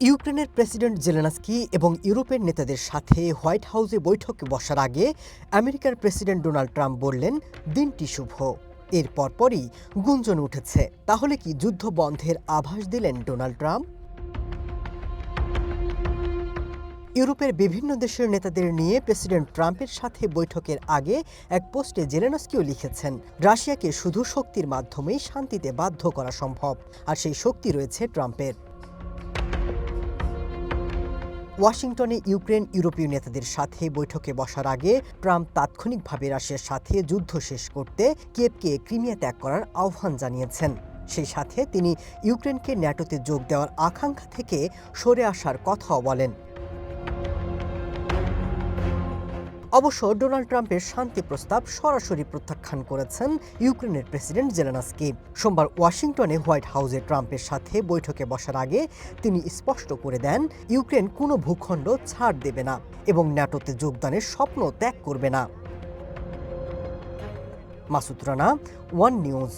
ইউক্রেনের president Zelensky এবং ইউরোপের নেতাদের সাথে হোয়াইট হাউসে বৈঠকে বসার আগে আমেরিকার প্রেসিডেন্ট ডোনাল্ড ট্রাম্প বললেন, দিনটি শুভ। এর পরপরই গুঞ্জন উঠেছে, তাহলে কি যুদ্ধ বন্ধের আভাস দিলেন ডোনাল্ড ট্রাম্প? ইউরোপের বিভিন্ন দেশের নেতাদের নিয়ে প্রেসিডেন্ট ট্রাম্পের সাথে বৈঠকের আগে এক পোস্টে জেলেনস্কিও লিখেছেন, রাশিয়াকে শুধু শক্তির মাধ্যমেই শান্তিতে বাধ্য করা সম্ভব, আর সেই শক্তি রয়েছে ট্রাম্পের। ওয়াশিংটনে ইউক্রেন ইউরোপীয় নেতাদের সাথে বৈঠকে বসার আগে ট্রাম্প তাৎক্ষণিকভাবে রাশিয়ার সাথে যুদ্ধ শেষ করতে কিয়েভকে ক্রিমিয়া ত্যাগ করার আহ্বান জানিয়েছেন। সেই সাথে তিনি ইউক্রেনকে ন্যাটোতে যোগ দেওয়ার আকাঙ্ক্ষা থেকে সরে আসার কথাও বলেন। অবশ্য ডোনাল্ড ট্রাম্পের শান্তি প্রস্তাব সরাসরি প্রত্যাখ্যান করেছেন ইউক্রেনের প্রেসিডেন্ট জেলেনস্কি। সোমবার ওয়াশিংটনে হোয়াইট হাউসে ট্রাম্পের সাথে বৈঠকে বসার আগে তিনি স্পষ্ট করে দেন, ইউক্রেন কোনো ভূখণ্ড ছাড় দেবে না এবং ন্যাটোতে যোগদানের স্বপ্ন ত্যাগ করবে না। Masud Rana, one news.